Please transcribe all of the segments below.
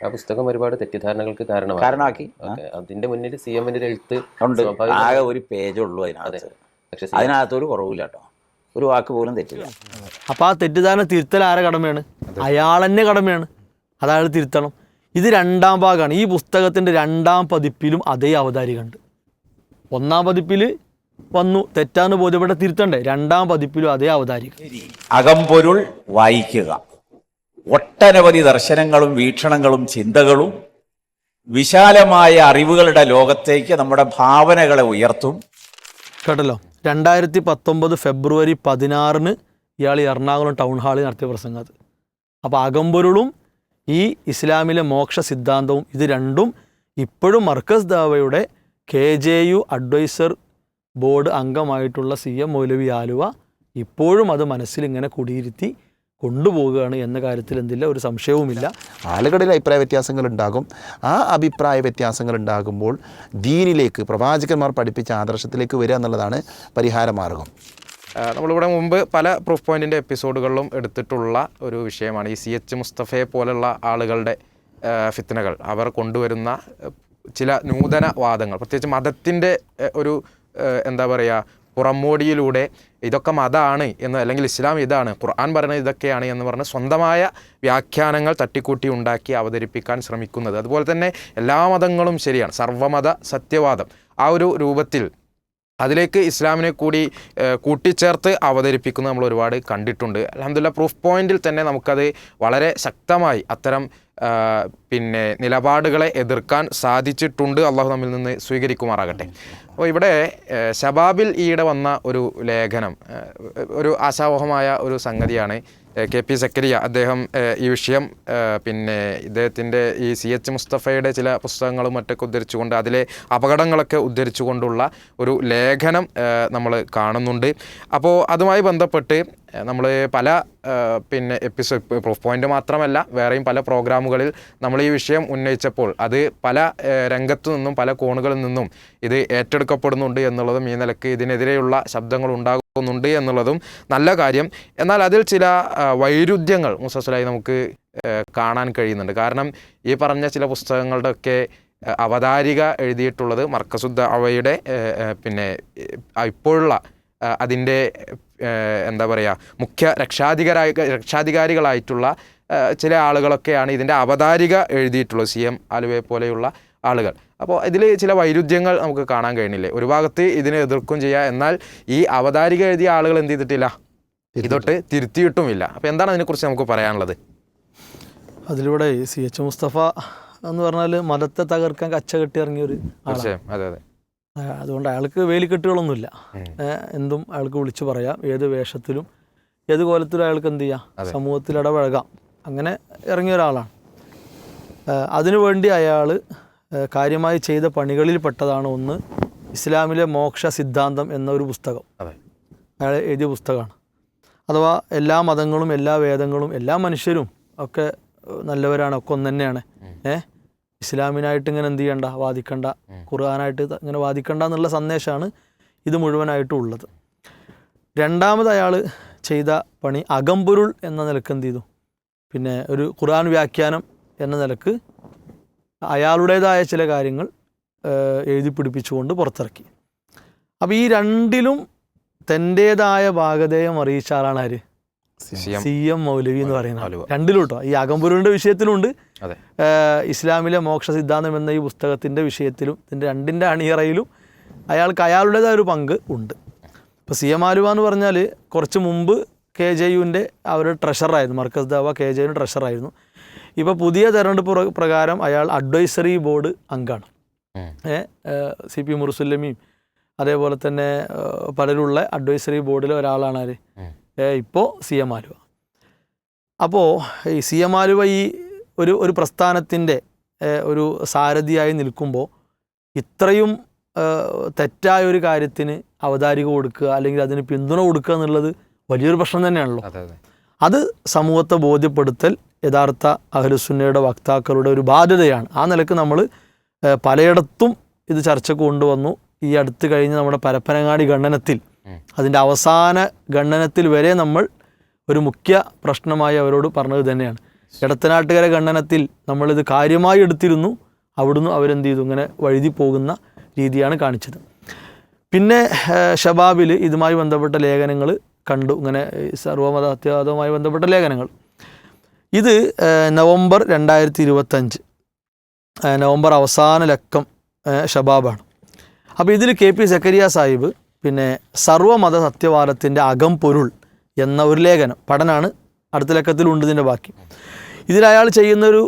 ആ പുസ്തകം ഒരുപാട് തെറ്റിദ്ധാരണകൾക്ക് കാരണമാക്കി. അതിന്റെ മുന്നിൽ CM ന്റെ എഴുത്ത് ഉണ്ട്, ആകെ ഒരു പേജുള്ളൂ അതിനകത്ത്. പക്ഷെ അതിനകത്തൊരു കുറവില്ല കേട്ടോ, ഒരു വാക്ക് പോലും തെറ്റില്ല. അപ്പോൾ ആ തെറ്റിദ്ധാരണ തിരുത്തൽ ആരെ കടമയാണ്? അയാൾ തന്നെ കടമയാണ്, അയാൾ തിരുത്തണം. ഇത് രണ്ടാം ഭാഗമാണ്. ഈ പുസ്തകത്തിൻ്റെ രണ്ടാം പതിപ്പിലും അതേ അവതാരികയുണ്ട്. ഒന്നാം പതിപ്പിൽ വന്നു തെറ്റാന്ന് ബോധ്യപ്പെട്ട തിരുത്തണ്ടേ, രണ്ടാം പതിപ്പിലും അതേ അവതാരിക. അകംപൊരുൾ വായിക്കുക. ഒട്ടനവധി ദർശനങ്ങളും വീക്ഷണങ്ങളും ചിന്തകളും വിശാലമായ അറിവുകളുടെ ലോകത്തേക്ക് നമ്മുടെ ഭാവനകളെ ഉയർത്തും. കേട്ടല്ലോ, 2019 ഫെബ്രുവരി 16 ഇയാൾ എറണാകുളം ടൗൺ ഹാളിൽ നടത്തിയ പ്രസംഗം അത്. അപ്പോൾ അകംപൊരുളും ഈ ഇസ്ലാമിലെ മോക്ഷ സിദ്ധാന്തവും ഇത് രണ്ടും ഇപ്പോഴും മർക്കസ് ദാവയുടെ KJU അഡ്വൈസർ ബോർഡ് അംഗമായിട്ടുള്ള CM മൗലവി ആലുവ ഇപ്പോഴും അത് മനസ്സിൽ ഇങ്ങനെ കുടിയിരുത്തി കൊണ്ടുപോവുകയാണ് എന്ന കാര്യത്തിൽ എന്തില്ല ഒരു സംശയവുമില്ല. ആളുകളിൽ അഭിപ്രായ വ്യത്യാസങ്ങൾ ഉണ്ടാകും. ആ അഭിപ്രായ വ്യത്യാസങ്ങൾ ഉണ്ടാകുമ്പോൾ ദീനിലേക്ക്, പ്രവാചകന്മാർ പഠിപ്പിച്ച ആദർശത്തിലേക്ക് വരിക എന്നുള്ളതാണ് പരിഹാരമാർഗം. നമ്മളിവിടെ മുമ്പ് പല പ്രൂഫ് പോയിൻറ്റിൻ്റെ എപ്പിസോഡുകളിലും എടുത്തിട്ടുള്ള ഒരു വിഷയമാണ് ഈ CH മുസ്തഫയെ പോലുള്ള ആളുകളുടെ ഫിത്നകൾ. അവർ കൊണ്ടുവരുന്ന ചില നൂതന വാദങ്ങൾ, പ്രത്യേകിച്ച് മതത്തിൻ്റെ ഒരു എന്താ പറയുക പുറമോടിയിലൂടെ ഇതൊക്കെ മതമാണ് എന്ന്, അല്ലെങ്കിൽ ഇസ്ലാം ഇതാണ്, ഖുർആൻ പറയുന്നത് ഇതൊക്കെയാണ് എന്ന് പറഞ്ഞ് സ്വന്തമായ വ്യാഖ്യാനങ്ങൾ തട്ടിക്കൂട്ടി ഉണ്ടാക്കി അവതരിപ്പിക്കാൻ ശ്രമിക്കുന്നത്. അതുപോലെ തന്നെ എല്ലാ മതങ്ങളും ശരിയാണ്, സർവ്വമത സത്യവാദം, ആ ഒരു രൂപത്തിൽ അതിലേക്ക് ഇസ്ലാമിനെ കൂടി കൂട്ടിച്ചേർത്ത് അവതരിപ്പിക്കുന്നത് നമ്മൾ ഒരുപാട് കണ്ടിട്ടുണ്ട്. അൽഹംദുലില്ലാഹ് പ്രൂഫ് പോയിന്റിൽ തന്നെ നമുക്കത് വളരെ ശക്തമായി അത്തരം നിലപാടുകളെ എതിർക്കാൻ സാധിച്ചിട്ടുണ്ട്. അള്ളാഹു നമ്മിൽ നിന്ന് സ്വീകരിക്കുമാറാകട്ടെ. അപ്പോൾ ഇവിടെ ശബാബിൽ ഈയിടെ വന്ന ഒരു ലേഖനം ഒരു ആശാവഹമായ ഒരു സംഗതിയാണ്. KP സക്കരിയ അദ്ദേഹം ഈ വിഷയം ഇദ്ദേഹത്തിൻ്റെ ഈ CH മുസ്തഫയുടെ ചില പുസ്തകങ്ങളും മറ്റൊക്കെ ഉദ്ധരിച്ചുകൊണ്ട് അതിലെ അപകടങ്ങളൊക്കെ ഉദ്ധരിച്ചുകൊണ്ടുള്ള ഒരു ലേഖനം നമ്മൾ കാണുന്നുണ്ട്. അപ്പോൾ അതുമായി ബന്ധപ്പെട്ട് നമ്മൾ പല എപ്പിസോഡ് പ്രൂഫ് പോയിൻ്റ് മാത്രമല്ല വേറെയും പല പ്രോഗ്രാമുകളിൽ നമ്മൾ ഈ വിഷയം ഉന്നയിച്ചപ്പോൾ അത് പല രംഗത്തു നിന്നും പല കോണുകളിൽ നിന്നും ഇത് ഏറ്റെടുക്കപ്പെടുന്നുണ്ട് എന്നുള്ളതും ഈ നിലക്ക് ഇതിനെതിരെയുള്ള ശബ്ദങ്ങൾ ഉണ്ടാകുന്നുണ്ട് എന്നുള്ളതും നല്ല കാര്യം. എന്നാൽ അതിൽ ചില വൈരുദ്ധ്യങ്ങൾ മുസ്തഫലായി നമുക്ക് കാണാൻ കഴിയുന്നുണ്ട്. കാരണം ഈ പറഞ്ഞ ചില പുസ്തകങ്ങളുടെയൊക്കെ അവതാരിക എഴുതിയിട്ടുള്ളത് മർക്കസുദ് ദഅവയുടെ ഇപ്പോഴുള്ള അതിൻ്റെ എന്താ പറയുക മുഖ്യ രക്ഷാധികാരികളായിട്ടുള്ള ചില ആളുകളൊക്കെയാണ് ഇതിൻ്റെ അവതാരിക എഴുതിയിട്ടുള്ളത്, CM ആലുവയെ പോലെയുള്ള ആളുകൾ. അപ്പോൾ ഇതിൽ ചില വൈരുദ്ധ്യങ്ങൾ നമുക്ക് കാണാൻ കഴിയുന്നില്ലേ. ഒരു ഭാഗത്ത് ഇതിനെ എതിർക്കും ചെയ്യുക, എന്നാൽ ഈ അവതാരിക എഴുതിയ ആളുകൾ എന്ത് ചെയ്തിട്ടില്ല, ഇതൊട്ട് തിരുത്തിയിട്ടുമില്ല. അപ്പോൾ എന്താണ് അതിനെക്കുറിച്ച് നമുക്ക് പറയാനുള്ളത്? അതിലൂടെ CH മുസ്തഫ എന്ന് പറഞ്ഞാൽ മതത്തെ തകർക്കാൻ കച്ച കെട്ടി ഇറങ്ങിയൊരു തീർച്ചയായും അതെ അതെ. അതുകൊണ്ട് അയാൾക്ക് വേലിക്കെട്ടുകളൊന്നുമില്ല, എന്തും അയാൾക്ക് വിളിച്ചു പറയാം, ഏത് വേഷത്തിലും ഏത് കോലത്തിലും അയാൾക്ക് എന്ത് ചെയ്യാം, സമൂഹത്തിൽ ഇടപഴകാം, അങ്ങനെ ഇറങ്ങിയ ഒരാളാണ്. അതിനുവേണ്ടി അയാൾ കാര്യമായി ചെയ്ത പണികളിൽ പെട്ടതാണ് ഒന്ന് ഇസ്ലാമിലെ മോക്ഷ സിദ്ധാന്തം എന്നൊരു പുസ്തകം. അയാൾ എഴുതിയ പുസ്തകമാണ്. അഥവാ എല്ലാ മതങ്ങളും എല്ലാ വേദങ്ങളും എല്ലാ മനുഷ്യരും ഒക്കെ നല്ലവരാണ്, ഒക്കെ ഒന്ന് തന്നെയാണ്. ഇസ്ലാമിനായിട്ട് ഇങ്ങനെ എന്ത് ചെയ്യണ്ട, വാദിക്കണ്ട, ഖുർആനായിട്ട് ഇങ്ങനെ വാദിക്കണ്ട എന്നുള്ള സന്ദേശമാണ് ഇത് മുഴുവനായിട്ടും ഉള്ളത്. രണ്ടാമത് അയാൾ ചെയ്ത പണി അകംപൊരുൾ എന്ന നിലക്ക് എന്ത് ചെയ്തു, ഒരു ഖുർആൻ വ്യാഖ്യാനം എന്ന നിലക്ക് അയാളുടേതായ ചില കാര്യങ്ങൾ എഴുതി പിടിപ്പിച്ചുകൊണ്ട് പുറത്തിറക്കി. അപ്പോൾ ഈ രണ്ടിലും തൻ്റേതായ ഭാഗധേയം അറിയിച്ച ആളാണ് ആര്? CM മൗലവി എന്ന് പറയുന്ന ആൾ. രണ്ടിലും കേട്ടോ, ഈ അകംപൊരുളിൻ്റെ വിഷയത്തിലുണ്ട്, ഇസ്ലാമിലെ മോക്ഷ സിദ്ധാന്തം എന്ന ഈ പുസ്തകത്തിൻ്റെ വിഷയത്തിലും, ഇതിൻ്റെ രണ്ടിൻ്റെ അണിയറയിലും അയാൾക്ക് അയാളുടേതായ ഒരു പങ്ക് ഉണ്ട്. ഇപ്പോൾ CM ആലുവ എന്ന് പറഞ്ഞാൽ കുറച്ച് മുമ്പ് KJUവിൻ്റെ അവരുടെ ട്രഷറായിരുന്നു, മർക്കസ് ദഅവ KJUവിൻ്റെ ട്രഷറായിരുന്നു. ഇപ്പോൾ പുതിയ തെരഞ്ഞെടുപ്പ് പ്രകാരം അയാൾ അഡ്വൈസറി ബോർഡ് അംഗമാണ്. CP മുറുസുല്ലമിയും അതേപോലെ തന്നെ പലരുള്ള അഡ്വൈസറി ബോർഡിലെ ഒരാളാണ് ആര്, ഇപ്പോൾ CM ആലുവ. അപ്പോൾ ഈ CM ആലുവ ഈ ഒരു പ്രസ്ഥാനത്തിൻ്റെ ഒരു സാരഥിയായി നിൽക്കുമ്പോൾ ഇത്രയും തെറ്റായ ഒരു കാര്യത്തിന് അവതാരിക കൊടുക്കുക അല്ലെങ്കിൽ അതിന് പിന്തുണ കൊടുക്കുക എന്നുള്ളത് വലിയൊരു പ്രശ്നം തന്നെയാണല്ലോ. അത് സമൂഹത്തെ ബോധ്യപ്പെടുത്തൽ യഥാർത്ഥ അഹ്ലുസുന്നയുടെ വക്താക്കളുടെ ഒരു ബാധ്യതയാണ്. ആ നിലക്ക് നമ്മൾ പലയിടത്തും ഇത് ചർച്ചയ്ക്ക് കൊണ്ടുവന്നു. ഈ അടുത്ത് കഴിഞ്ഞ് നമ്മുടെ പരപ്പനങ്ങാടി ഖണ്ഡനത്തിൽ, അതിൻ്റെ അവസാന ഖണ്ഡനത്തിൽ വരെ നമ്മൾ ഒരു മുഖ്യ പ്രശ്നമായി അവരോട് പറഞ്ഞത് തന്നെയാണ്, ഇടത്തനാട്ടുകര ഖണ്ഡനത്തിൽ നമ്മളിത് കാര്യമായി എടുത്തിരുന്നു. അവിടുന്ന് അവരെന്ത് ചെയ്തു, ഇങ്ങനെ വഴുതി പോകുന്ന രീതിയാണ് കാണിച്ചത്. പിന്നെ ഷബാബിൽ ഇതുമായി ബന്ധപ്പെട്ട ലേഖനങ്ങൾ കണ്ടു, ഇങ്ങനെ സർവ്വമത സത്യവാദവുമായി ബന്ധപ്പെട്ട ലേഖനങ്ങൾ. ഇത് നവംബർ 2025 നവംബർ അവസാന ലക്കം ഷബാബാണ്. അപ്പോൾ ഇതിൽ KP സക്കരിയ സാഹിബ് പിന്നെ സർവ്വമത സത്യവാദത്തിൻ്റെ അകംപൊരുൾ എന്ന ഒരു ലേഖനം പഠനമാണ് അടുത്ത ലക്കത്തിലുണ്ട്. ഇതിൻ്റെ ബാക്കി ഇതിൽ അയാൾ ചെയ്യുന്നൊരു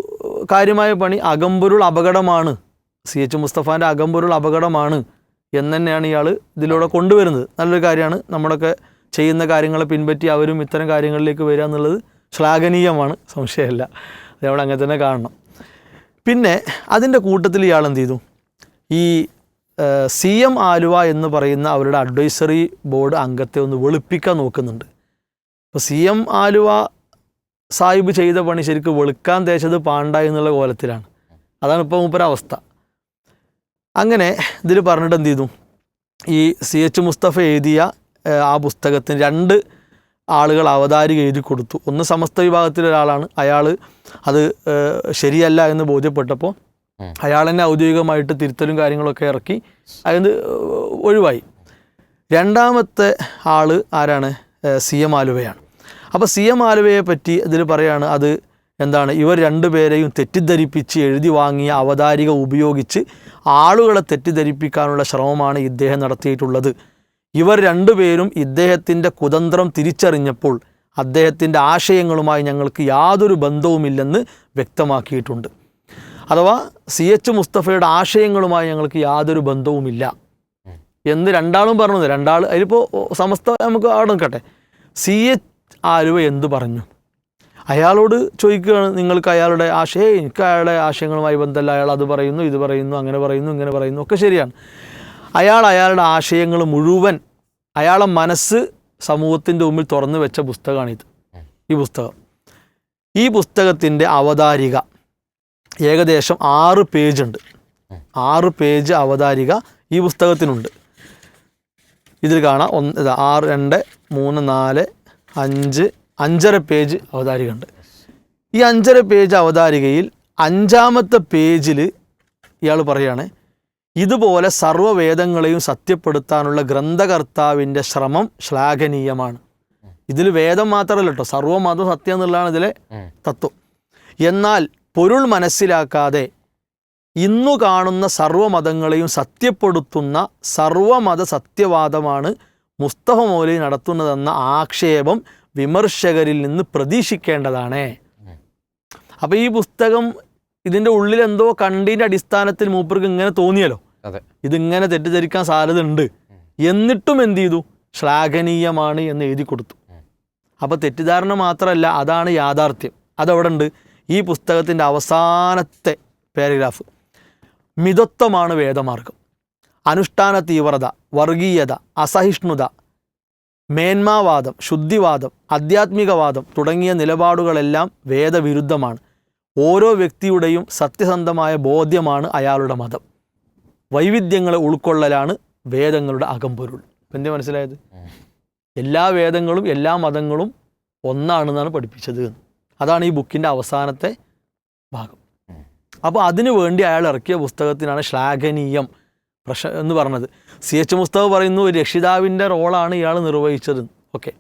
കാര്യമായ പണി അകംപൊരുൾ അപകടമാണ്, CH മുസ്തഫാൻ്റെ അകംപൊരുൾ അപകടമാണ് എന്ന് തന്നെയാണ് ഇയാൾ ഇതിലൂടെ കൊണ്ടുവരുന്നത്. നല്ലൊരു കാര്യമാണ്. നമ്മളൊക്കെ ചെയ്യുന്ന കാര്യങ്ങളെ പിൻപറ്റി അവരും ഇത്തരം കാര്യങ്ങളിലേക്ക് വരിക എന്നുള്ളത് ശ്ലാഘനീയമാണ്, സംശയമില്ല. അത് നമ്മൾ അങ്ങനെ തന്നെ കാണണം. പിന്നെ അതിൻ്റെ കൂട്ടത്തിൽ ഇയാൾ എന്ത് ചെയ്തു, ഈ CM ആലുവ എന്ന് പറയുന്ന അവരുടെ അഡ്വൈസറി ബോർഡ് അംഗത്തെ ഒന്ന് വെളുപ്പിക്കാൻ നോക്കുന്നുണ്ട്. അപ്പോൾ CM ആലുവ സാഹിബ് ചെയ്ത പണി ശരിക്കും വെളുക്കാൻ തേച്ചത് പാണ്ടായി എന്നുള്ള കോലത്തിലാണ്. അതാണ് ഇപ്പോൾ മൂപ്പരവസ്ഥ. അങ്ങനെ ഇതിൽ പറഞ്ഞിട്ട് എന്ത് ചെയ്തു, ഈ CH മുസ്തഫ എഴുതിയ ആ പുസ്തകത്തിന് 2 ആളുകൾ അവതാരിക എഴുതി കൊടുത്തു. ഒന്ന് സമസ്ത വിഭാഗത്തിലൊരാളാണ്. അയാൾ അത് ശരിയല്ല എന്ന് ബോധ്യപ്പെട്ടപ്പോൾ അയാൾ തന്നെ ഔദ്യോഗികമായിട്ട് തിരുത്തലും കാര്യങ്ങളൊക്കെ ഇറക്കി അതിന് ഒഴിവായി. രണ്ടാമത്തെ ആൾ ആരാണ്, CM ആലുവയാണ്. അപ്പോൾ CM ആലുവയെ പറ്റി ഇതിൽ പറയാണ്, അത് എന്താണ്, ഇവർ 2 പേരെയും തെറ്റിദ്ധരിപ്പിച്ച് എഴുതി വാങ്ങിയ അവതാരിക ഉപയോഗിച്ച് ആളുകളെ തെറ്റിദ്ധരിപ്പിക്കാനുള്ള ശ്രമമാണ് ഇദ്ദേഹം നടത്തിയിട്ടുള്ളത്. ഇവർ 2 പേരും ഇദ്ദേഹത്തിൻ്റെ കുതന്ത്രം തിരിച്ചറിഞ്ഞപ്പോൾ അദ്ദേഹത്തിൻ്റെ ആശയങ്ങളുമായി ഞങ്ങൾക്ക് യാതൊരു ബന്ധവുമില്ലെന്ന് വ്യക്തമാക്കിയിട്ടുണ്ട്. അഥവാ CH മുസ്തഫയുടെ ആശയങ്ങളുമായി ഞങ്ങൾക്ക് യാതൊരു ബന്ധവുമില്ല എന്ന് രണ്ടാളും പറഞ്ഞത്. രണ്ടാൾ അതിലിപ്പോൾ സമസ്ത നമുക്ക് അവിടെ നിൽക്കട്ടെ. CH ആലുവ എന്ത് പറഞ്ഞു, അയാളോട് ചോദിക്കുകയാണ്, നിങ്ങൾക്ക് അയാളുടെ എനിക്ക് അയാളുടെ ആശയങ്ങളുമായി ബന്ധമല്ല, അയാൾ അത് പറയുന്നു, ഇത് പറയുന്നു, അങ്ങനെ പറയുന്നു, ഇങ്ങനെ പറയുന്നു, ഒക്കെ ശരിയാണ്. അയാളുടെ ആശയങ്ങൾ മുഴുവൻ അയാളെ മനസ്സ് സമൂഹത്തിൻ്റെ മുമ്പിൽ തുറന്നു വെച്ച പുസ്തകമാണിത്. ഈ പുസ്തകത്തിൻ്റെ അവതാരിക ഏകദേശം 6 പേജുണ്ട്. 6 പേജ് അവതാരിക ഈ പുസ്തകത്തിനുണ്ട്. ഇതിൽ കാണാം 1, 6, 2, 3, 4, 5, 5.5 പേജ് അവതാരിക ഉണ്ട്. ഈ 5.5 പേജ് അവതാരികയിൽ 5ാമത്തെ പേജിൽ ഇയാൾ പറയുകയാണ്, ഇതുപോലെ സർവ്വവേദങ്ങളെയും സത്യപ്പെടുത്താനുള്ള ഗ്രന്ഥകർത്താവിൻ്റെ ശ്രമം ശ്ലാഘനീയമാണ്. ഇതിൽ വേദം മാത്രമല്ല കേട്ടോ, സർവ്വമതം സത്യം എന്നുള്ളതാണ് ഇതിലെ തത്വം. എന്നാൽ പൊരുൾ മനസ്സിലാക്കാതെ ഇന്നു കാണുന്ന സർവ്വമതങ്ങളെയും സത്യപ്പെടുത്തുന്ന സർവ്വമത സത്യവാദമാണ് മുസ്തഫ മൗലവി നടത്തുന്നതെന്ന ആക്ഷേപം വിമർശകരിൽ നിന്ന് പ്രതീക്ഷിക്കേണ്ടതാണ്. അപ്പോൾ ഈ പുസ്തകം ഇതിൻ്റെ ഉള്ളിൽ എന്തോ കണ്ടതിൻ്റെ അടിസ്ഥാനത്തിൽ മൂപ്പർക്ക് ഇങ്ങനെ തോന്നിയല്ലോ, ഇതിങ്ങനെ തെറ്റിദ്ധരിക്കാൻ സാധ്യത ഉണ്ട്. എന്നിട്ടും എന്ത് ചെയ്തു, ശ്ലാഘനീയമാണ് എന്ന് എഴുതി കൊടുത്തു. അപ്പോൾ തെറ്റിദ്ധാരണ മാത്രമല്ല, അതാണ് യാഥാർത്ഥ്യം. അതവിടെ ഉണ്ട്. ഈ പുസ്തകത്തിൻ്റെ അവസാനത്തെ പാരഗ്രാഫ്, മിതത്വമാണ് വേദമാർഗം, അനുഷ്ഠാന തീവ്രത, വർഗീയത, അസഹിഷ്ണുത, മേന്മാവാദം, ശുദ്ധിവാദം, ആധ്യാത്മികവാദം തുടങ്ങിയ നിലപാടുകളെല്ലാം വേദവിരുദ്ധമാണ്. ഓരോ വ്യക്തിയുടെയും സത്യസന്ധമായ ബോധ്യമാണ് അയാളുടെ മതം. വൈവിധ്യങ്ങളെ ഉൾക്കൊള്ളലാണ് വേദങ്ങളുടെ അകംപൊരുൾ. എന്താ മനസ്സിലായത്? എല്ലാ വേദങ്ങളും എല്ലാ മതങ്ങളും ഒന്നാണെന്നാണ് പഠിപ്പിച്ചത്. അതാണ് ഈ ബുക്കിൻ്റെ അവസാനത്തെ ഭാഗം. അപ്പോൾ അതിനു വേണ്ടി അയാൾ ഇറക്കിയ പുസ്തകത്തിനാണ് ശ്ലാഘനീയം എന്ന് പറഞ്ഞത്. CH മുസ്തഫ പറയുന്നു രക്ഷിതാവിൻ്റെ റോളാണ് ഇയാൾ നിർവഹിച്ചത്. ഓക്കെ,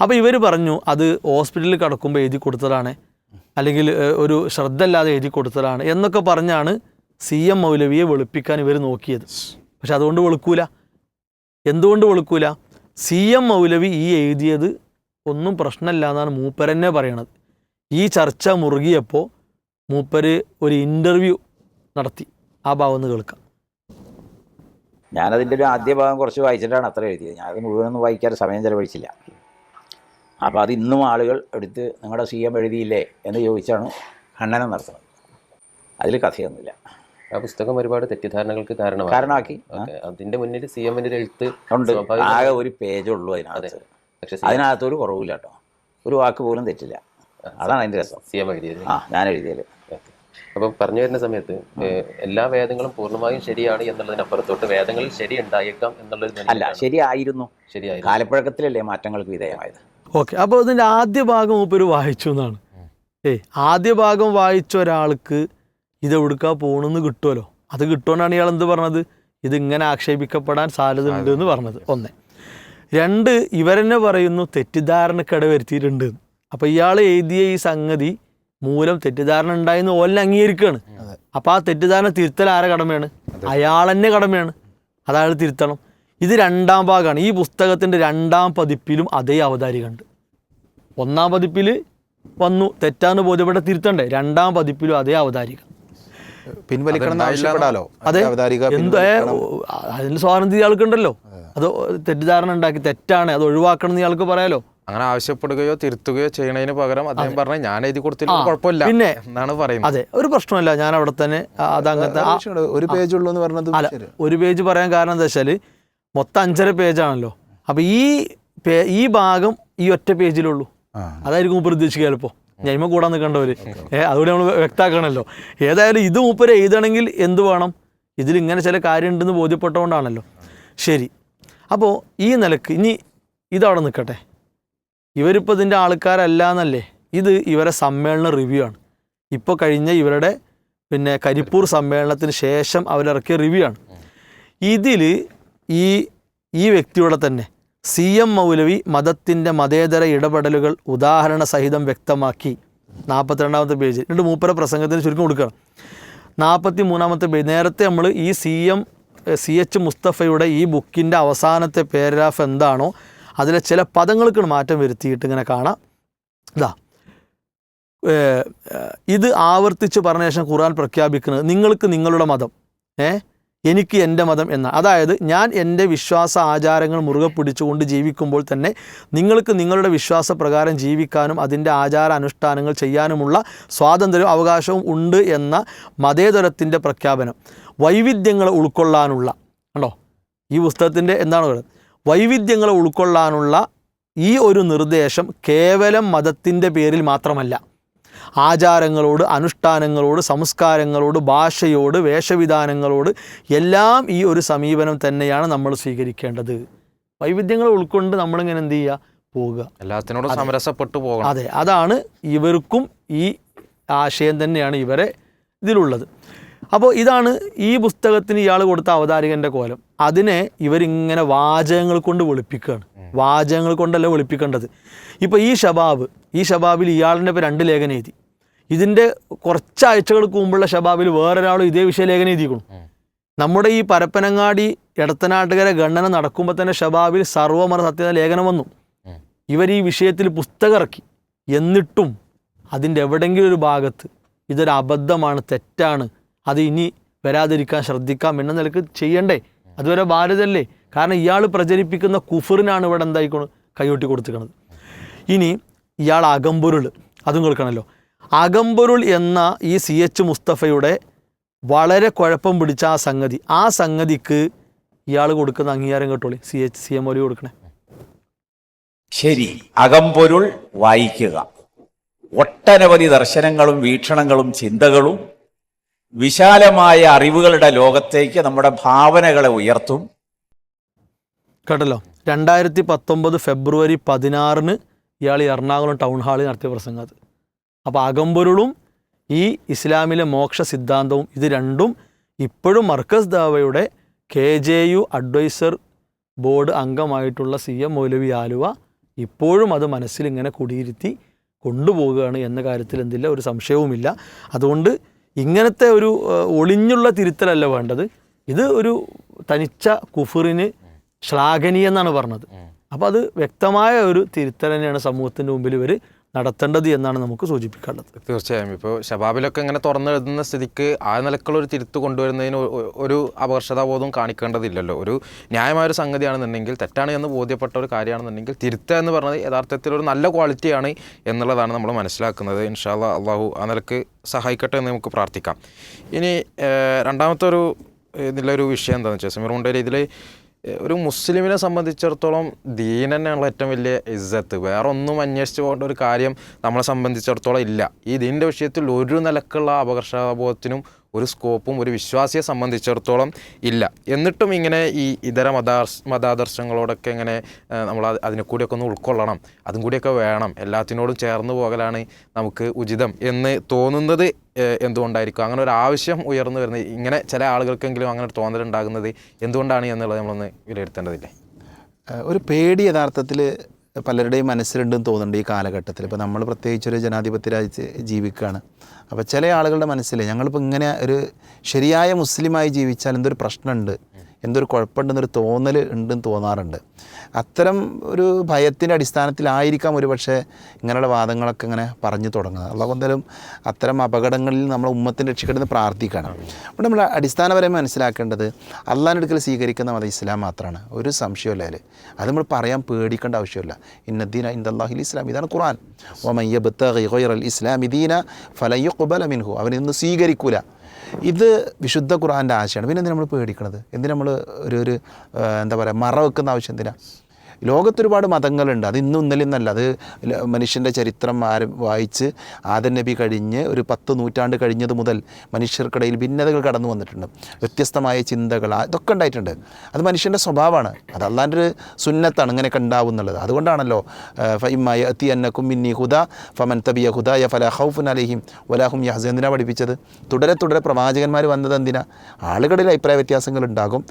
അപ്പോൾ ഇവർ പറഞ്ഞു അത് ഹോസ്പിറ്റലിൽ കിടക്കുമ്പോൾ എഴുതി കൊടുത്തതാണ്, അല്ലെങ്കിൽ ഒരു ശ്രദ്ധ ഇല്ലാതെ എഴുതി കൊടുത്തതാണ് എന്നൊക്കെ പറഞ്ഞാണ് CM മൗലവിയെ വെളുപ്പിക്കാൻ ഇവർ നോക്കിയത്. പക്ഷെ അതുകൊണ്ട് വെളുക്കൂല. എന്തുകൊണ്ട് വെളുക്കൂല? CM മൗലവി ഈ എഴുതിയത് ഒന്നും പ്രശ്നമില്ല എന്നാണ് മൂപ്പരെന്നെ പറയണത്. ഈ ചർച്ച മുറുകിയപ്പോൾ മൂപ്പര് ഒരു ഇൻ്റർവ്യൂ നടത്തി. ആ ഭാഗം ഒന്ന് കേൾക്കാം. ഞാനതിൻ്റെ ഒരു ആദ്യ ഭാഗം കുറച്ച് വായിച്ചിട്ടാണ് അത്ര എഴുതിയത്. ഞാനത് മുഴുവനൊന്നും വായിക്കാൻ സമയം ചിലവഴിച്ചില്ല. അപ്പോൾ അത് ഇന്നും ആളുകൾ എടുത്ത് നിങ്ങളുടെ CM എഴുതിയില്ലേ എന്ന് ചോദിച്ചാണ് ഖണ്ഡനം നടത്തുന്നത്. അതിൽ കഥയൊന്നുമില്ല. ആ പുസ്തകം ഒരുപാട് തെറ്റിദ്ധാരണകൾക്ക് കാരണമാക്കി. അതിന്റെ മുന്നിൽ CMന്റെ ഒരു എഴുത്ത് ഉണ്ട്. ആകെ ഒരു പേജുള്ളൂ അതിനകത്ത്. അതിനകത്ത് ഒരു കുറവില്ല കേട്ടോ, ഒരു വാക്ക് പോലും തെറ്റില്ല. അതാണ് അതിൻ്റെ രസം. CM എഴുതിയത്. ഞാൻ എഴുതിയത്. അപ്പം പറഞ്ഞു വരുന്ന സമയത്ത് എല്ലാ വേദങ്ങളും പൂർണ്ണമായും ശരിയാണ് എന്നുള്ളതിനപ്പുറത്തോട്ട് വേദങ്ങളിൽ ശരി ഉണ്ടായേക്കാം എന്നുള്ളത് അല്ല, ശരിയായിരുന്നു. കാലപ്പഴക്കത്തിലല്ലേ മാറ്റങ്ങൾക്ക് വിധേയമായത്. ഓക്കെ, അപ്പോൾ അതിൻ്റെ ആദ്യ ഭാഗം മൂപ്പര് വായിച്ചു എന്നാണ്. ആദ്യ ഭാഗം വായിച്ച ഒരാൾക്ക് ഇത് എവിടുക്കാ പോകണമെന്ന് കിട്ടുമല്ലോ, അത് കിട്ടുമെന്നാണ് ഇയാൾ എന്ത് പറഞ്ഞത്, ഇതിങ്ങനെ ആക്ഷേപിക്കപ്പെടാൻ സാധ്യത ഉണ്ട് എന്ന് പറഞ്ഞത്. ഒന്ന്. രണ്ട്, ഇവരെന്നെ പറയുന്നു തെറ്റിദ്ധാരണക്കിട വരുത്തിയിട്ടുണ്ട്. അപ്പോൾ ഇയാൾ എഴുതിയ ഈ സംഗതി മൂലം തെറ്റിദ്ധാരണ ഉണ്ടായെന്ന് ഓലിനെ അംഗീകരിക്കുകയാണ്. അപ്പോൾ ആ തെറ്റിദ്ധാരണ തിരുത്തൽ ആരെ കടമയാണ്? അയാളെന്നെ കടമയാണ്, അയാൾ തിരുത്തണം. ഇത് രണ്ടാം ഭാഗമാണ്. ഈ പുസ്തകത്തിൻ്റെ രണ്ടാം പതിപ്പിലും അതേ അവതാരികയുണ്ട്. ഒന്നാം പതിപ്പിൽ വന്നു തെറ്റാന്ന് ബോധ്യപ്പെട്ട തിരുത്തണ്ടേ, രണ്ടാം പതിപ്പിലും അതേ അവതാരിക. പിൻവലിക്കണം എന്ന് ആവശ്യപ്പെടാലോ. അതെ, എന്താ അതിന് സ്വാതന്ത്ര്യം ഇയാൾക്കുണ്ടല്ലോ. അത് തെറ്റിദ്ധാരണ ഉണ്ടാക്കി തെറ്റാണ്, അത് ഒഴിവാക്കണം എന്ന് ഇയാൾക്ക് പറയാലോ. അങ്ങനെ ആവശ്യപ്പെടുകയോ തിരുത്തുകയോ ചെയ്യണതിന് പകരം അദ്ദേഹം പറഞ്ഞ ഞാൻ എഴുതി കൊടുത്തില്ല, കുഴപ്പമില്ല പിന്നെ എന്നാണ് പറയുന്നത്. അതെ, ഒരു പ്രശ്നമല്ല, ഞാൻ അവിടെ തന്നെ അതങ്ങനത്തെ ഒരു പേജ് ഉള്ളൂ എന്ന് പറഞ്ഞത്. അല്ല, ഒരു പേജ് പറയാൻ കാരണം എന്താ വെച്ചാൽ മൊത്തം 5.5 പേജാണല്ലോ. അപ്പോൾ ഈ ഭാഗം ഈ ഒറ്റ പേജിലുള്ളൂ. അതായിരിക്കും മൂപ്പർ ഉദ്ദേശിക്കുക ചിലപ്പോൾ. ഞൈമ കൂടാൻ നിൽക്കേണ്ടവർ. അതുകൂടി നമ്മൾ വ്യക്തമാക്കണമല്ലോ. ഏതായാലും ഇത് മൂപ്പര് എഴുതണമെങ്കിൽ എന്ത് വേണം, ഇതിലിങ്ങനെ ചില കാര്യം ഉണ്ടെന്ന് ബോധ്യപ്പെട്ടതുകൊണ്ടാണല്ലോ. ശരി, അപ്പോൾ ഈ നിലക്ക് ഇനി ഇതവിടെ നിൽക്കട്ടെ. ഇവരിപ്പോൾ ഇതിൻ്റെ ആൾക്കാരല്ല എന്നല്ലേ, ഇത് ഇവരെ സമ്മേളന റിവ്യൂ ആണ്. ഇപ്പോൾ കഴിഞ്ഞ ഇവരുടെ കരിപ്പൂർ സമ്മേളനത്തിന് ശേഷം അവരിറക്കിയ റിവ്യൂ ആണ്. ഇതിൽ ഈ വ്യക്തിയുടെ തന്നെ CM മൗലവി മതത്തിൻ്റെ മതേതര ഇടപെടലുകൾ ഉദാഹരണ സഹിതം വ്യക്തമാക്കി 42ാമത്തെ പേജ്. എന്നിട്ട് മൂപ്പര പ്രസംഗത്തിന് ചുരുക്കം കൊടുക്കണം. 43ാമത്തെ പേജ്. നേരത്തെ നമ്മൾ ഈ CH മുസ്തഫയുടെ ഈ ബുക്കിൻ്റെ അവസാനത്തെ പാരഗ്രാഫ് എന്താണോ അതിലെ ചില പദങ്ങൾക്ക് മാറ്റം വരുത്തിയിട്ട് ഇങ്ങനെ കാണാം. ഇത് ആവർത്തിച്ച് പറഞ്ഞ ശേഷം ഖുർആൻ പ്രഖ്യാപിക്കുന്നത് നിങ്ങൾക്ക് നിങ്ങളുടെ മതം, എനിക്ക് എൻ്റെ മതം എന്ന, അതായത് ഞാൻ എൻ്റെ വിശ്വാസ ആചാരങ്ങൾ മുറുകെ പിടിച്ചുകൊണ്ട് ജീവിക്കുമ്പോൾ തന്നെ നിങ്ങൾക്ക് നിങ്ങളുടെ വിശ്വാസപ്രകാരം ജീവിക്കാനും അതിൻ്റെ ആചാര അനുഷ്ഠാനങ്ങൾ ചെയ്യാനുമുള്ള സ്വാതന്ത്ര്യവും അവകാശവും ഉണ്ട് എന്ന മതേതരത്തിൻ്റെ പ്രഖ്യാപനം. വൈവിധ്യങ്ങളെ ഉൾക്കൊള്ളാനുള്ള, കണ്ടോ ഈ പുസ്തകത്തിൻ്റെ എന്താണ് പറയുന്നത്, വൈവിധ്യങ്ങളെ ഉൾക്കൊള്ളാനുള്ള ഈ ഒരു നിർദ്ദേശം കേവലം മതത്തിൻ്റെ പേരിൽ മാത്രമല്ല, ആചാരങ്ങളോട്, അനുഷ്ഠാനങ്ങളോട്, സംസ്കാരങ്ങളോട്, ഭാഷയോട്, വേഷവിധാനങ്ങളോട് എല്ലാം ഈ ഒരു സമീപനം തന്നെയാണ് നമ്മൾ സ്വീകരിക്കേണ്ടത്. വൈവിധ്യങ്ങൾ ഉൾക്കൊണ്ട് നമ്മളിങ്ങനെ എന്ത് ചെയ്യുക, പോവുക, എല്ലാത്തിനോടും സമരസപ്പെട്ടു പോകണം. അതെ, അതാണ് ഇവർക്കും ഈ ആശയം തന്നെയാണ് ഇവരെ ഇതിലുള്ളത്. അപ്പോൾ ഇതാണ് ഈ പുസ്തകത്തിന് ഇയാൾ കൊടുത്ത അവതാരികൻ്റെ കോലം. അതിനെ ഇവരിങ്ങനെ വാചകങ്ങൾ കൊണ്ട് വെളുപ്പിക്കുകയാണ്. വാചകങ്ങൾ കൊണ്ടല്ല വെളുപ്പിക്കേണ്ടത്. ഇപ്പോൾ ഈ ഷബാബിൽ ഇയാളിൻ്റെ ഇപ്പോൾ 2 ലേഖനം എഴുതി. ഇതിൻ്റെ കുറച്ചാഴ്ചകൾക്ക് മുമ്പുള്ള ഷബാബിൽ വേറൊരാളും ഇതേ വിഷയ ലേഖനം എഴുതിക്കണം. നമ്മുടെ ഈ പരപ്പനങ്ങാടി എടത്തനാട്ടുകര ഗണന നടക്കുമ്പോൾ തന്നെ ഷബാബിൽ സർവ്വമത സത്യത ലേഖനം വന്നു. ഇവർ ഈ വിഷയത്തിൽ പുസ്തകം ഇറക്കി. എന്നിട്ടും അതിൻ്റെ എവിടെയെങ്കിലും ഒരു ഭാഗത്ത് ഇതൊരു അബദ്ധമാണ്, തെറ്റാണ്, അത് ഇനി വരാതിരിക്കാൻ ശ്രദ്ധിക്കാം എന്ന നിലക്ക് ചെയ്യണ്ടേ? അതുവരെ ബാധ്യതയല്ലേ? കാരണം ഇയാൾ പ്രചരിപ്പിക്കുന്ന കുഫറിനാണ് ഇവിടെ എന്തായിക്കോണ് കൈയൊട്ടി കൊടുത്തിരിക്കുന്നത്. ഇനി ഇയാൾ അകമ്പൊരുൾ, അതും കേൾക്കണമല്ലോ. അകമ്പൊരുൾ എന്ന ഈ CH മുസ്തഫയുടെ വളരെ കുഴപ്പം പിടിച്ച ആ സംഗതിക്ക് ഇയാൾ കൊടുക്കുന്ന അംഗീകാരം കേട്ടോളി. CM മൗലവി കൊടുക്കണേ. ശരി, അകമ്പൊരുൾ വായിക്കുക. ഒട്ടനവധി ദർശനങ്ങളും വീക്ഷണങ്ങളും ചിന്തകളും വിശാലമായ അറിവുകളുടെ ലോകത്തേക്ക് നമ്മുടെ ഭാവനകളെ ഉയർത്തും. കേട്ടല്ലോ, 2019 ഫെബ്രുവരി 16 ഇയാൾ എറണാകുളം ടൗൺ ഹാളിൽ നടത്തിയ പ്രസംഗം അത്. അപ്പോൾ അകമ്പൊരുളും ഈ ഇസ്ലാമിലെ മോക്ഷ സിദ്ധാന്തവും ഇത് രണ്ടും ഇപ്പോഴും മർക്കസ് ദാവയുടെ KJU അഡ്വൈസർ ബോർഡ് അംഗമായിട്ടുള്ള CM മൗലവി ആലുവ ഇപ്പോഴും അത് മനസ്സിൽ ഇങ്ങനെ കുടിയിരുത്തി കൊണ്ടുപോവുകയാണ് എന്ന കാര്യത്തിൽ എന്തില്ല ഒരു സംശയവുമില്ല. അതുകൊണ്ട് ഇങ്ങനത്തെ ഒരു ഒളിഞ്ഞുള്ള തിരുത്തലല്ല വേണ്ടത്. ഇത് ഒരു തനിച്ച കുഫറിന് ശ്ലാഘനീയെന്നാണ് പറഞ്ഞത്. അപ്പോൾ അത് വ്യക്തമായ ഒരു തിരുത്തൽ തന്നെയാണ് സമൂഹത്തിൻ്റെ മുമ്പിൽ ഇവർ നടത്തേണ്ടത് എന്നാണ് നമുക്ക് സൂചിപ്പിക്കേണ്ടത്. തീർച്ചയായും. ഇപ്പോൾ ഷബാബിലൊക്കെ ഇങ്ങനെ തുറന്നെഴുതുന്ന സ്ഥിതിക്ക് ആ നിലക്കുള്ളൊരു തിരുത്ത് കൊണ്ടുവരുന്നതിന് ഒരു അപകർഷതാബോധം കാണിക്കേണ്ടതില്ലല്ലോ. ഒരു ന്യായമായൊരു സംഗതിയാണെന്നുണ്ടെങ്കിൽ, തെറ്റാണ് എന്ന് ബോധ്യപ്പെട്ട ഒരു കാര്യമാണെന്നുണ്ടെങ്കിൽ തിരുത്തുക എന്ന് പറഞ്ഞത് യഥാർത്ഥത്തിൽ ഒരു നല്ല ക്വാളിറ്റിയാണ് എന്നുള്ളതാണ് നമ്മൾ മനസ്സിലാക്കുന്നത്. ഇൻഷാ അല്ലാഹ് അള്ളാഹു ആ നിലക്ക് സഹായിക്കട്ടെ എന്ന് നമുക്ക് പ്രാർത്ഥിക്കാം. ഇനി രണ്ടാമത്തെ ഇതിലൊരു വിഷയം എന്താണെന്ന് വെച്ചാൽ സമീർ ഇതിൽ ഒരു മുസ്ലിമിനെ സംബന്ധിച്ചിടത്തോളം ദീൻ തന്നെയാണല്ലോ ഏറ്റവും വലിയ ഇസ്സത്ത്. വേറെ ഒന്നും അന്വേഷിച്ച് പോകേണ്ട ഒരു കാര്യം നമ്മളെ സംബന്ധിച്ചിടത്തോളം ഇല്ല. ഈ ദീനിൻ്റെ വിഷയത്തിൽ ഒരു നിലക്കുള്ള അപകർഷബോധത്തിനും ഒരു സ്കോപ്പും ഒരു വിശ്വാസിയെ സംബന്ധിച്ചിടത്തോളം ഇല്ല. എന്നിട്ടും ഇങ്ങനെ ഈ ഇതര മതാദർശങ്ങളോടൊക്കെ ഇങ്ങനെ നമ്മൾ അതിനെ കൂടിയൊക്കെ ഒന്ന് ഉൾക്കൊള്ളണം, അതും കൂടിയൊക്കെ വേണം, എല്ലാത്തിനോടും ചേർന്ന് പോകലാണ് നമുക്ക് ഉചിതം എന്ന് തോന്നുന്നത് എന്തുകൊണ്ടായിരിക്കും? അങ്ങനെ ഒരു ആവശ്യം ഉയർന്നു വരുന്നത്, ഇങ്ങനെ ചില ആളുകൾക്കെങ്കിലും അങ്ങനെ ഒരു തോന്നലുണ്ടാകുന്നത് എന്തുകൊണ്ടാണ് എന്നുള്ളത് നമ്മളൊന്ന് വിലയിരുത്തേണ്ടതില്ലേ? ഒരു പേടി യഥാർത്ഥത്തിൽ പലരുടെയും മനസ്സിലുണ്ടെന്ന് തോന്നുന്നുണ്ട് ഈ കാലഘട്ടത്തിൽ. ഇപ്പോൾ നമ്മൾ പ്രത്യേകിച്ചൊരു ജനാധിപത്യ രാജ്യത്ത് ജീവിക്കുകയാണ്. അപ്പോൾ ചില ആളുകളുടെ മനസ്സിൽ ഞങ്ങളിപ്പോൾ ഇങ്ങനെ ഒരു ശരിയായ മുസ്ലിമായി ജീവിച്ചാൽ എന്തൊരു പ്രശ്നമുണ്ട്, എന്തൊരു കുഴപ്പമുണ്ടെന്നൊരു തോന്നൽ ഉണ്ടെന്ന് തോന്നാറുണ്ട്. അത്തരം ഒരു ഭയത്തിൻ്റെ അടിസ്ഥാനത്തിലായിരിക്കാം ഒരു പക്ഷേ ഇങ്ങനെയുള്ള വാദങ്ങളൊക്കെ ഇങ്ങനെ പറഞ്ഞു തുടങ്ങുന്നത്. അള്ളാഹു എന്തായാലും അത്തരം അപകടങ്ങളിൽ നമ്മളെ ഉമ്മത്തിൻ്റെ രക്ഷിക്കണമെന്ന് പ്രാർത്ഥിക്കണം. അപ്പോൾ നമ്മൾ അടിസ്ഥാനപരമായി മനസ്സിലാക്കേണ്ടത് അള്ളാഹിൻ്റെ അടുക്കൽ സ്വീകരിക്കുന്ന മതം ഇസ്ലാം മാത്രമാണ്, ഒരു സംശയമില്ല അതിൽ. അത് നമ്മൾ പറയാൻ പേടിക്കേണ്ട ആവശ്യമില്ല. ഇന്നദ്ദീന ഇൻദല്ലാഹിൽ ഇസ്ലാം, ഇതാണ് ഖുർആൻ. വമൻ യബ്തഗി ഗൈറൽ ഇസ്ലാമി ദീന ഫലൻ യുഖ്ബല മിൻഹു, അവനൊന്നും സ്വീകരിക്കൂല. ഇത് വിശുദ്ധ ഖുർആൻ്റെ ആശയമാണ്. പിന്നെ എന്തിനാ നമ്മൾ പേടിക്കണത്? എന്തിനാ നമ്മൾ ഒരു എന്താ പറയുക മറ വെക്കുന്ന ആവശ്യം എന്തിനാ? ലോകത്തൊരുപാട് മതങ്ങളുണ്ട്. അത് ഇന്നും ഇന്നലെ എന്നല്ല, അത് മനുഷ്യൻ്റെ ചരിത്രം വായിച്ച് ആദം നബി കഴിഞ്ഞ് ഒരു 10 നൂറ്റാണ്ട് കഴിഞ്ഞത് മുതൽ മനുഷ്യർക്കിടയിൽ ഭിന്നതകൾ കടന്നു വന്നിട്ടുണ്ട്. വ്യത്യസ്തമായ ചിന്തകൾ ഇതൊക്കെ ഉണ്ടായിട്ടുണ്ട്. അത് മനുഷ്യൻ്റെ സ്വഭാവമാണ്, അത് അള്ളാൻ്റെ ഒരു സുന്നത്താണ് ഇങ്ങനെയൊക്കെ ഉണ്ടാവും എന്നുള്ളത്. അതുകൊണ്ടാണല്ലോ ഫഇമ്മയഅതി അന്നകും മിന്നി ഹുദാ ഫമൻ തബിയ ഹുദായ ഫലാ ഖൗഫുൻ അലൈഹിം വലാ ഹും യഹ്സനൂൻ. എന്തിനാ പഠിപ്പിച്ചത്? തുടരെ പ്രവാചകന്മാർ വന്നത് എന്തിനാ? ആളുകളിൽ അഭിപ്രായ വ്യത്യാസങ്ങൾ ഉണ്ടാകും.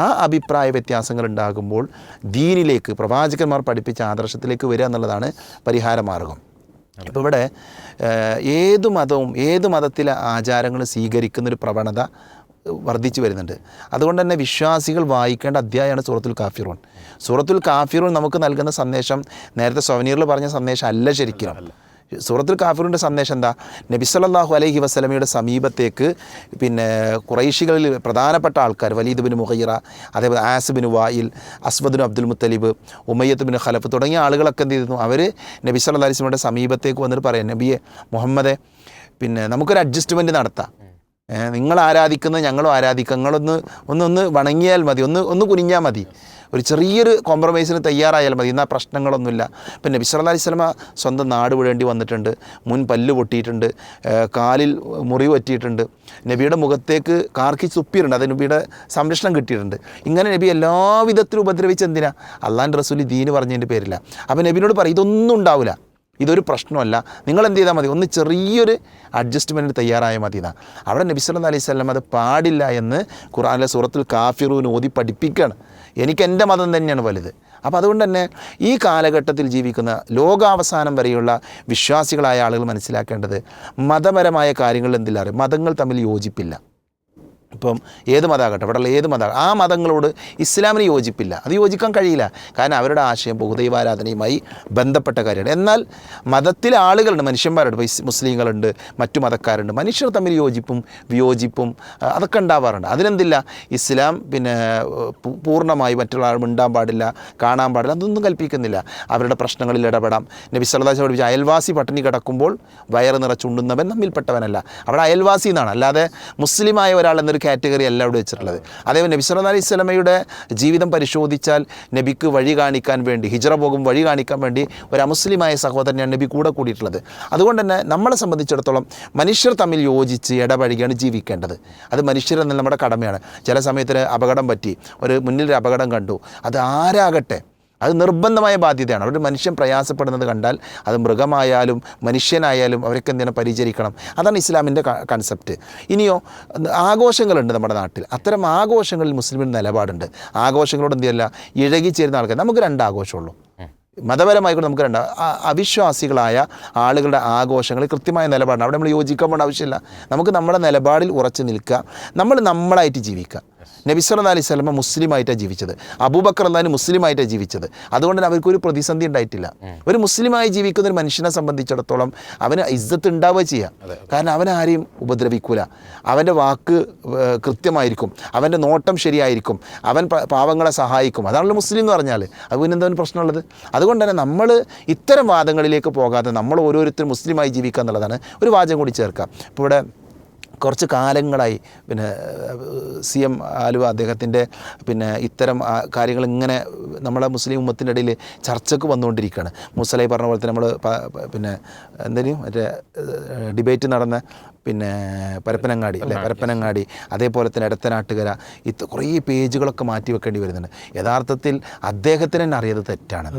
ആ അഭിപ്രായ വ്യത്യാസങ്ങൾ ഉണ്ടാകുമ്പോൾ ദീനിലേക്ക്, പ്രവാചകന്മാർ പഠിപ്പിച്ച ആദർശത്തിലേക്ക് വരിക എന്നുള്ളതാണ് പരിഹാരമാർഗം. ഇപ്പോൾ ഇവിടെ ഏത് മതവും ഏത് മതത്തിലെ ആചാരങ്ങളും സ്വീകരിക്കുന്നൊരു പ്രവണത വർദ്ധിച്ചു വരുന്നുണ്ട്. അതുകൊണ്ട് തന്നെ വിശ്വാസികൾ വായിക്കേണ്ട അധ്യായമാണ് സൂറത്തുൽ കാഫിറൂൻ. സൂറത്തുൽ കാഫിറൂൻ നമുക്ക് നൽകുന്ന സന്ദേശം നേരത്തെ സവനീറിൽ പറഞ്ഞ സന്ദേശം അല്ല ശരിക്കും. സൂറത്തുൽ കാഫിറിൻ്റെ സന്ദേശം എന്താ? നബി സല്ലല്ലാഹു അലൈഹി വസല്ലമയുടെ സമീപത്തേക്ക് ഖുറൈശികളിൽ പ്രധാനപ്പെട്ട ആൾക്കാർ, വലീദ് ബിൻ മുഗീറ, അതേപോലെ as bin Wail, Aswad bin Abdul Muttalib, Umayyah bin Khalaf തുടങ്ങിയ ആളുകളൊക്കെ എന്ത് ചെയ്തിരുന്നു? അവർ നബി സല്ലല്ലാഹു അലൈഹി വസല്ലമയുടെ സമീപത്തേക്ക് വന്നിട്ട് പറയാം, നബിയെ മുഹമ്മദെ, നമുക്കൊരു അഡ്ജസ്റ്റ്മെൻറ്റ് നടത്താം. നിങ്ങൾ ആരാധിക്കുന്നത് ഞങ്ങളും ആരാധിക്കുക, നിങ്ങളൊന്ന് വണങ്ങിയാൽ മതി, ഒന്ന് കുനിഞ്ഞാൽ മതി, ഒരു ചെറിയൊരു കോംപ്രമൈസിന് തയ്യാറായാൽ മതി, എന്നാൽ പ്രശ്നങ്ങളൊന്നുമില്ല. ഇപ്പം നബി സല്ലല്ലാഹു അലൈഹി വസല്ലമ സ്വന്തം നാട് വിടേണ്ടി വന്നിട്ടുണ്ട്, മുൻ പല്ല് പൊട്ടിയിട്ടുണ്ട്, കാലിൽ മുറിവ് പറ്റിയിട്ടുണ്ട്, നബിയുടെ മുഖത്തേക്ക് കാർക്കി തുപ്പിയിട്ടുണ്ട്, അത് നബിയുടെ സംരക്ഷണം കിട്ടിയിട്ടുണ്ട്. ഇങ്ങനെ നബി എല്ലാവിധത്തിലും ഉപദ്രവിച്ച് എന്തിനാ? അള്ളാൻ്റെ റസൂൽ ദീന് പറഞ്ഞതിൻ്റെ പേരില്ല. അപ്പോൾ നബിനോട് പറയും ഇതൊന്നും ഉണ്ടാവില്ല, ഇതൊരു പ്രശ്നമല്ല, നിങ്ങൾ എന്ത് ചെയ്താൽ മതി, ഒന്ന് ചെറിയൊരു അഡ്ജസ്റ്റ്മെൻറ്റിന് തയ്യാറായാൽ മതി എന്നാണ്. അവിടെ നബി സല്ലല്ലാഹു അലൈഹി വസല്ലം അത് പാടില്ല എന്ന് ഖുർആനിലെ സൂറത്തുൽ കാഫിറൂൻ ഓതി പഠിപ്പിക്കുകയാണ്. എനിക്ക് എൻ്റെ മതം തന്നെയാണ് വലുത്. അപ്പോൾ അതുകൊണ്ട് തന്നെ ഈ കാലഘട്ടത്തിൽ ജീവിക്കുന്ന ലോകാവസാനം വരെയുള്ള വിശ്വാസികളായ ആളുകൾ മനസ്സിലാക്കേണ്ടത് മതപരമായ കാര്യങ്ങളിൽ എന്തില്ല, മതങ്ങൾ തമ്മിൽ യോജിപ്പില്ല. ഇപ്പം ഏത് മതമാകട്ടെ, ഇവിടെയുള്ള ഏത് മതം, ആ മതങ്ങളോട് ഇസ്ലാമിന് യോജിപ്പില്ല, അത് യോജിക്കാൻ കഴിയില്ല. കാരണം അവരുടെ ആശയം ബഹുദൈവാരാധനയുമായി ബന്ധപ്പെട്ട കാര്യമാണ്. എന്നാൽ മതത്തിലെ ആളുകളുണ്ട്, മനുഷ്യന്മാരുണ്ട്, ഇപ്പോൾ മുസ്ലിങ്ങളുണ്ട്, മറ്റു മതക്കാരുണ്ട്, മനുഷ്യർ തമ്മിൽ യോജിപ്പും വിയോജിപ്പും അതൊക്കെ ഉണ്ടാവാറുണ്ട്. അതിനെന്തില്ല, ഇസ്ലാം പൂർണ്ണമായി മറ്റുള്ള ആൾ മിണ്ടാൻ പാടില്ല, കാണാൻ പാടില്ല, അതൊന്നും കൽപ്പിക്കുന്നില്ല. അവരുടെ പ്രശ്നങ്ങളിൽ ഇടപെടാം. നബി സല്ലല്ലാഹു അലൈഹി വസല്ലം പഠിപ്പിച്ച അയൽവാസി പട്ടിണി കിടക്കുമ്പോൾ വയറ് നിറച്ചുണ്ടുന്നവൻ നമ്മിൽപ്പെട്ടവനല്ല. അവിടെ അയൽവാസി എന്നാണ്, അല്ലാതെ മുസ്ലിമായ ഒരാൾ എന്നൊരു കാറ്റഗറി അല്ല അവിടെ വെച്ചിട്ടുള്ളത്. അതേപോലെ നബി സല്ലല്ലാഹു അലൈഹി വസല്ലമയുടെ ജീവിതം പരിശോധിച്ചാൽ നബിക്ക് വഴി കാണിക്കാൻ വേണ്ടി, ഹിജ്റ പോകും വഴി കാണിക്കാൻ വേണ്ടി ഒരു അമുസ്ലിമായ സഹോദരനാണ് നബി കൂടിയിട്ടുള്ളത്. അതുകൊണ്ട് തന്നെ നമ്മളെ സംബന്ധിച്ചിടത്തോളം മനുഷ്യർ തമ്മിൽ യോജിച്ച് ഇടപഴകിയാണ് ജീവിക്കേണ്ടത്. അത് മനുഷ്യരെന്ന നമ്മുടെ കടമയാണ്. ചില സമയത്തിന് അപകടം പറ്റി, മുന്നിലൊരു അപകടം കണ്ടു, അത് ആരാകട്ടെ അത് നിർബന്ധമായ ബാധ്യതയാണ്. ഒരു മനുഷ്യൻ പ്രയാസപ്പെടുന്നത് കണ്ടാൽ അത് മൃഗമായാലും മനുഷ്യനായാലും അവരൊക്കെ എന്തിനാണ് പരിചരിക്കണം. അതാണ് ഇസ്ലാമിൻ്റെ കൺസെപ്റ്റ്. ഇനിയോ ആഘോഷങ്ങളുണ്ട് നമ്മുടെ നാട്ടിൽ. അത്തരം ആഘോഷങ്ങളിൽ മുസ്ലിമിന് നിലപാടുണ്ട്. ആഘോഷങ്ങളോട് എന്തിയല്ല ഇഴകിച്ചേരുന്ന ആൾക്കാർ. നമുക്ക് 2 ആഘോഷമുള്ളൂ മതപരമായിക്കൊണ്ട്, നമുക്ക് 2. അവിശ്വാസികളായ ആളുകളുടെ ആഘോഷങ്ങൾ കൃത്യമായ നിലപാടാണ്. അവിടെ നമ്മൾ യോജിക്കാൻ പോകേണ്ട ആവശ്യമില്ല. നമുക്ക് നമ്മുടെ നിലപാടിൽ ഉറച്ചു നിൽക്കുക, നമ്മളായിട്ട് ജീവിക്കുക. നബി സല്ലല്ലാഹു അലൈഹി വസല്ലം മുസ്ലിമായിട്ടാണ് ജീവിച്ചത്, അബൂബക്കർ റളിയല്ലാഹു അൻഹു മുസ്ലിമായിട്ടാണ് ജീവിച്ചത്. അതുകൊണ്ട് തന്നെ അവർക്കൊരു പ്രതിസന്ധി ഉണ്ടായിട്ടില്ല. ഒരു മുസ്ലിമായി ജീവിക്കുന്ന ഒരു മനുഷ്യനെ സംബന്ധിച്ചിടത്തോളം അവന് ഇസ്സത്ത് ഉണ്ടാവുക ചെയ്യാം. കാരണം അവൻ ആരെയും ഉപദ്രവിക്കൂല, അവൻ്റെ വാക്ക് കൃത്യമായിരിക്കും, അവൻ്റെ നോട്ടം ശരിയായിരിക്കും, അവൻ പാവങ്ങളെ സഹായിക്കും. അതാണല്ലോ മുസ്ലിം എന്ന് പറഞ്ഞാൽ. അത് പിന്നെ എന്താണ് പ്രശ്നമുള്ളത്? അതുകൊണ്ട് തന്നെ നമ്മൾ ഇത്തരം വാദങ്ങളിലേക്ക് പോകാതെ നമ്മൾ ഓരോരുത്തരും മുസ്ലിമായി ജീവിക്കുക എന്നുള്ളതാണ്. ഒരു വാചകം കൂടി ചേർക്കാം. ഇപ്പോൾ ഇവിടെ കുറച്ച് കാലങ്ങളായി പിന്നെ CM ആലുവ അദ്ദേഹത്തിൻ്റെ പിന്നെ ഇത്തരം കാര്യങ്ങൾ ഇങ്ങനെ നമ്മളെ മുസ്ലിം ഉമ്മത്തിൻ്റെ ഇടയിൽ ചർച്ചയ്ക്ക് വന്നുകൊണ്ടിരിക്കുകയാണ്. മുസലൈ പറഞ്ഞ പോലെ തന്നെ നമ്മൾ പിന്നെ എന്തെങ്കിലും മറ്റേ ഡിബേറ്റ് നടന്ന പിന്നെ പരപ്പനങ്ങാടി അല്ലേ, പരപ്പനങ്ങാടി, അതേപോലെ തന്നെ എടത്തനാട്ടുകര, കുറേ പേജുകളൊക്കെ മാറ്റി വെക്കേണ്ടി വരുന്നുണ്ട്. യഥാർത്ഥത്തിൽ അദ്ദേഹത്തിന് തന്നെ അറിയാതെ തെറ്റാണ്,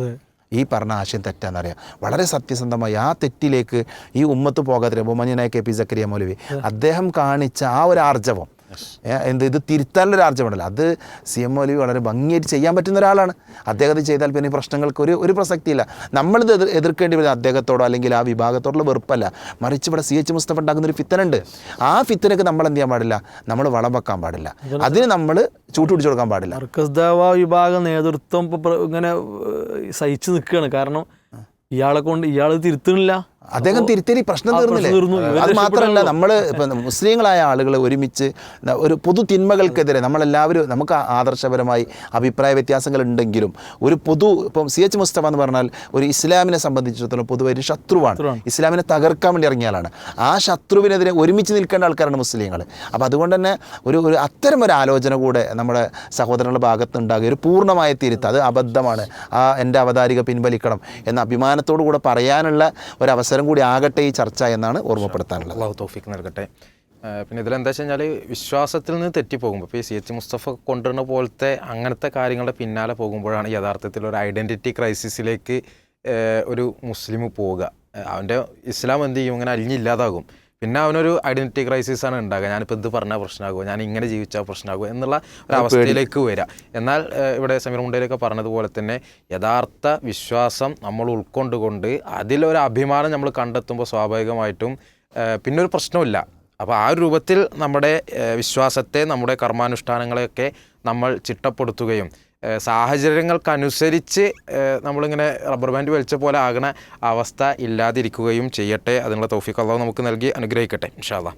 ഈ പറഞ്ഞ ആശയം തെറ്റാണെന്നറിയാം. വളരെ സത്യസന്ധമായി ആ തെറ്റിലേക്ക് ഈ ഉമ്മത്ത് പോകാതെ ബഹുമാന്യനായ KP സക്കരിയ മൗലവി അദ്ദേഹം കാണിച്ച ആ ഒരു ആർജവം, ഇത് തിരുത്താനുള്ളൊരു ആർജവമുണ്ടല്ലോ, അത് CM മൗലവി വളരെ ഭംഗിയായിട്ട് ചെയ്യാൻ പറ്റുന്ന ഒരാളാണ്. അദ്ദേഹത്തെ ചെയ്താൽ പിന്നെ പ്രശ്നങ്ങൾക്ക് ഒരു പ്രസക്തിയില്ല. നമ്മളിത് എതിർക്കേണ്ടി വരുന്നത് അദ്ദേഹത്തോടോ അല്ലെങ്കിൽ ആ വിഭാഗത്തോടുള്ള വെറുപ്പല്ല, മറിച്ച് ഇവിടെ CH മുസ്തഫ ഉണ്ടാകുന്നൊരു ഫിത്തനുണ്ട്. ആ ഫിത്തനക്ക് നമ്മൾ എന്ത് ചെയ്യാൻ പാടില്ല, നമ്മൾ വളം വെക്കാൻ പാടില്ല, അതിന് നമ്മൾ ചൂട്ടുപിടിച്ചു കൊടുക്കാൻ പാടില്ല. മർക്കസ് ദഅവ വിഭാഗ നേതൃത്വം ഇപ്പോൾ ഇങ്ങനെ സഹിച്ചു നിൽക്കുകയാണ്. കാരണം ഇയാൾ തിരുത്തണില്ല, അദ്ദേഹം തിരുത്തരി പ്രശ്നം തീർന്നില്ലേ. അത് മാത്രമല്ല, നമ്മൾ ഇപ്പം മുസ്ലിങ്ങളായ ആളുകൾ ഒരുമിച്ച് ഒരു പൊതു തിന്മകൾക്കെതിരെ നമ്മളെല്ലാവരും, നമുക്ക് ആദർശപരമായി അഭിപ്രായ വ്യത്യാസങ്ങൾ ഉണ്ടെങ്കിലും ഇപ്പം CH മുസ്തഫ എന്ന് പറഞ്ഞാൽ ഒരു ഇസ്ലാമിനെ സംബന്ധിച്ചിടത്തോളം പൊതുവെ ഒരു ശത്രുവാണ്, ഇസ്ലാമിനെ തകർക്കാൻ വേണ്ടി ഇറങ്ങിയ ആളാണ്. ആ ശത്രുവിനെതിരെ ഒരുമിച്ച് നിൽക്കേണ്ട ആൾക്കാരാണ് മുസ്ലിങ്ങൾ. അപ്പോൾ അതുകൊണ്ട് തന്നെ ഒരു അത്തരം ഒരു ആലോചന കൂടെ നമ്മുടെ സഹോദരങ്ങളുടെ ഭാഗത്ത് ഉണ്ടാകുക, ഒരു പൂർണ്ണമായ തിരുത്ത്, അത് അബദ്ധമാണ്, എൻ്റെ അവതാരിക പിൻവലിക്കണം എന്ന അഭിമാനത്തോടു കൂടെ പറയാനുള്ള ഒരവസരം കൂടി ആകട്ടെ ഈ ചർച്ച എന്നാണ് ഓർമ്മപ്പെടുത്താനുള്ളത്. അല്ലാഹു തൗഫീഖ് നൽകട്ടെ. പിന്നെ ഇതിലെന്താ വെച്ച് കഴിഞ്ഞാൽ വിശ്വാസത്തിൽ നിന്ന് തെറ്റിപ്പോകുമ്പോൾ, ഇപ്പോൾ ഈ CH മുസ്തഫ കൊണ്ടുവരുന്ന പോലത്തെ അങ്ങനത്തെ കാര്യങ്ങളുടെ പിന്നാലെ പോകുമ്പോഴാണ് യഥാർത്ഥത്തിൽ ഒരു ഐഡൻറ്റിറ്റി ക്രൈസിസിലേക്ക് ഒരു മുസ്ലിം പോവുക. അവൻ്റെ ഇസ്ലാം എന്ത് ചെയ്യും, ഇങ്ങനെ അലിഞ്ഞില്ലാതാകും. പിന്നെ അവനൊരു ഐഡൻറ്റിറ്റി ക്രൈസിസാണ് ഉണ്ടാകുക. ഞാനിപ്പോൾ ഇത് പറഞ്ഞാൽ പ്രശ്നമാകുമോ, ഞാൻ ഇങ്ങനെ ജീവിച്ചാൽ പ്രശ്നമാകുമോ എന്നുള്ള ഒരു അവസ്ഥയിലേക്ക് വരിക. എന്നാൽ ഇവിടെ സമീർ മുണ്ടയിലൊക്കെ പറഞ്ഞതുപോലെ തന്നെ യഥാർത്ഥ വിശ്വാസം നമ്മൾ ഉൾക്കൊണ്ടുകൊണ്ട് അതിലൊരു അഭിമാനം നമ്മൾ കണ്ടെത്തുമ്പോൾ സ്വാഭാവികമായിട്ടും പിന്നൊരു പ്രശ്നമില്ല. അപ്പോൾ ആ ഒരു രൂപത്തിൽ നമ്മുടെ വിശ്വാസത്തെ, നമ്മുടെ കർമാനുഷ്ഠാനങ്ങളെയൊക്കെ നമ്മൾ ചിട്ടപ്പെടുത്തുകയും സാഹചര്യങ്ങൾക്കനുസരിച്ച് നമ്മളിങ്ങനെ റബ്ബർ ബാൻഡ് വലിച്ച പോലെ ആകുന്ന അവസ്ഥ ഇല്ലാതിരിക്കുകയും ചെയ്യട്ടെ. അതിനുള്ള തൗഫീഖ് അല്ലാഹു നമുക്ക് നൽകി അനുഗ്രഹിക്കട്ടെ ഇൻഷാ അല്ലാഹ്.